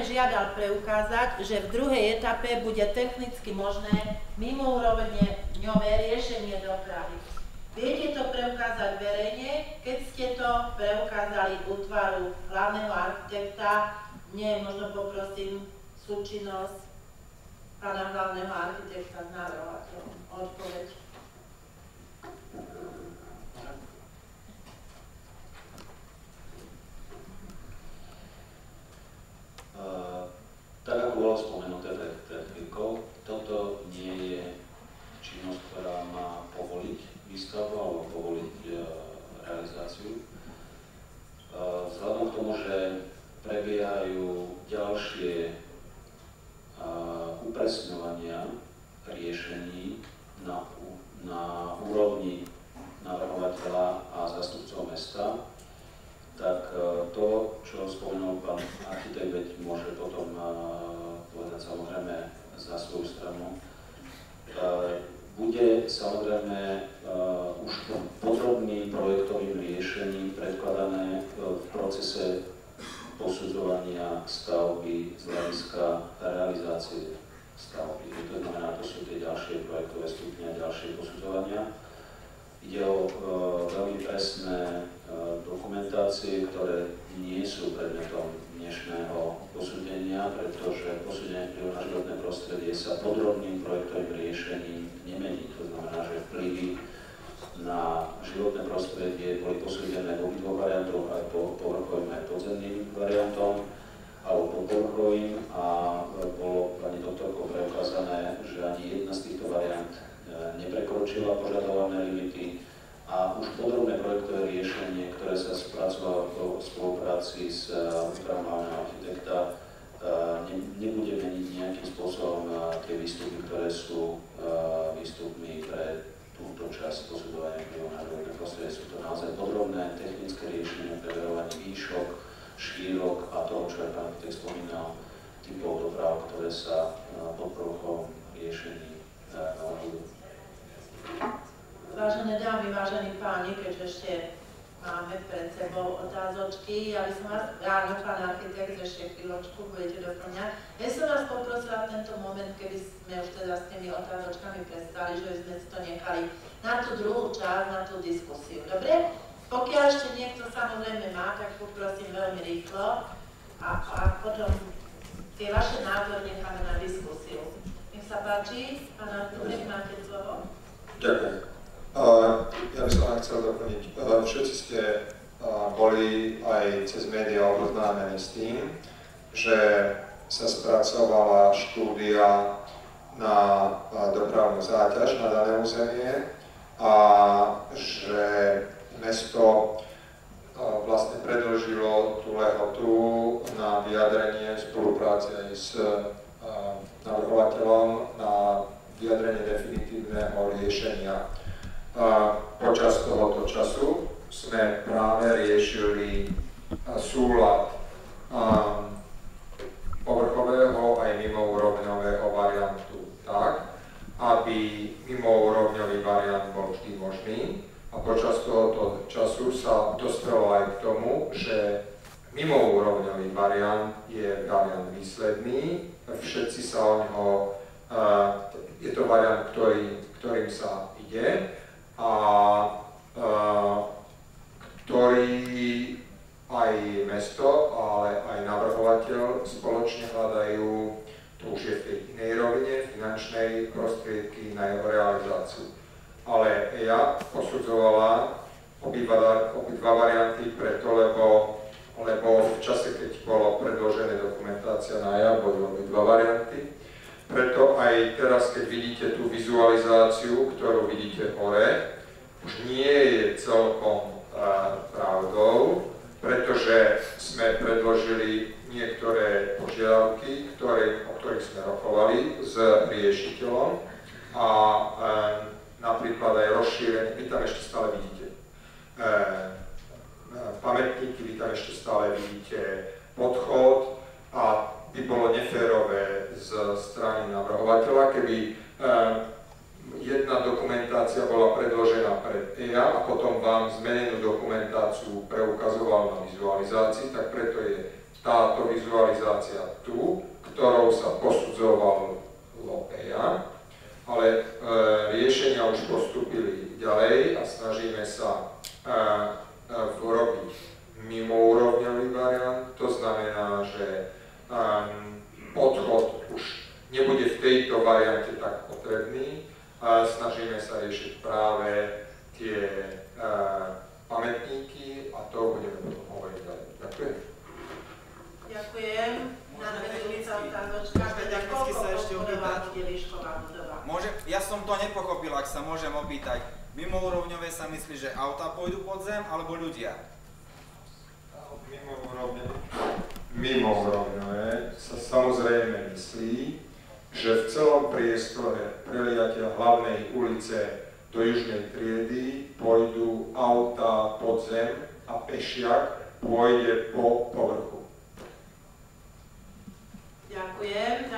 priame žiadal preukázať, že v druhej etape bude technicky možné mimoúrovňové riešenie dopravy. Viete to preukázať verejne, keď ste to preukázali útvaru hlavného architekta. Nie, možno poprosím súčinnosť pána hlavného architekta s navrhovateľom o odpoveď. Tak ako bolo spomenuté pred chvíľkou, toto nie je činnosť, ktorá má povoliť výstavbu alebo povoliť realizáciu. Vzhľadom k tomu, že prebiehajú ďalšie upresňovania riešení na úrovni navrhovateľa a zástupcov mesta, tak to, čo spomenul pán architekt, veď môže potom povedať samozrejme za svoju stranu, bude samozrejme už podrobným projektovým riešením predkladané v procese posudzovania stavby z hľadiska realizácie stavby. To znamená, to sú tie ďalšie projektové stupne a ďalšie posudzovania. Ide o veľmi presné dokumentácie, ktoré nie sú predmetom dnešného posúdenia, pretože posúdenie vplyvu na životné prostredie sa podrobným projektovým riešením nemení. To znamená, že vplyvy na životné prostredie boli posúdené v obidvoch variantoch, aj po povrchovým, aj podzemným variantom, alebo po povrchovým, a bolo pani doktorkou preukázané, že ani jedna z týchto variant neprekročila požadované limity a už podrobné projektové riešenie, ktoré sa spracovalo v spolupráci s útvarom hlavného architekta, nebude meniť nejakým spôsobom tie výstupy, ktoré sú výstupmi pre túto časť posudzovania vplyvu na životné prostredie. Sú to naozaj podrobné technické riešenia pre verovanie výšok, šírok a toho, čo aj pán architekt spomínal, typov doprav, ktoré sa pod povrchovom riešení navrhujú. Vážené dámy, vážení páni, keďže ešte máme pred sebou otázočky, ja by som vás, áno, pán architekt, ešte chvíľočku budete doplňať. Ja som vás poprosila v tento moment, keby sme už teda s tými otázočkami prestali, že sme si to nechali na tú druhú časť, na tú diskusiu. Dobre? Pokiaľ ešte niekto samozrejme má, tak poprosím veľmi rýchlo a potom tie vaše názory necháme na diskusiu. Nech sa páči, pán architekt, máte slovo. Ďakujem. Ja by som vám chcel doplniť. Všetci ste boli aj cez médiá oboznámení s tým, že sa spracovala štúdia na dopravnú záťaž na dané územie a že mesto vlastne predĺžilo tú lehotu na vyjadrenie v spolupráci aj s navrhovateľom na vyjadrenie definitívneho riešenia. Počas tohoto času sme práve riešili súlad povrchového aj mimoúrovňového variantu tak, aby mimoúrovňový variant bol vždy možný, a počas tohoto času sa dospelo aj k tomu, že mimoúrovňový variant je variant výsledný, všetci sa o neho, je to variant, ktorým sa ide, a ktorý aj mesto, ale aj navrhovateľ spoločne hľadajú, to už je v tej inej rovine, finančnej prostriedky na jeho realizáciu. Ale ja posudzovala obidva varianty preto, lebo v čase, keď bolo predložené dokumentácia na JAB, boli obidva varianty. Preto aj teraz, keď vidíte tú vizualizáciu, ktorú vidíte hore, už nie je celkom pravdou, pretože sme predložili niektoré požiadavky, o ktorých sme rokovali s riešiteľom, a napríklad aj rozšírenie, vy tam ešte stále vidíte pamätníky, vy tam ešte stále vidíte podchod, a by bolo neférové z strany navrhovateľa, keby jedna dokumentácia bola predložená pred EIA a potom vám zmenenú dokumentáciu preukazoval na vizualizácii, tak preto je táto vizualizácia tu, ktorou sa posudzoval EIA, ale riešenia už postúpili ďalej a snažíme sa urobiť mimoúrovňový variant. To znamená, že odchod už nebude v tejto variante tak potrebný. Snažíme sa riešiť práve tie pamätníky a to budeme potom hovoriť ďalej. Ďakujem. Ďakujem. Nadväzujúca otázočka, teda koľko podbudová bude výšková budova? Ja som to nepochopil, ak sa môžem opýtať. Mimoúrovňové sa myslí, že autá pôjdu pod zem, alebo ľudia? Mimoúrovňové sa samozrejme myslí, že v celom priestore preliatia hlavnej ulice do južnej triedy pôjdu autá pod zem a pešiak pôjde po povrchu. Ďakujem.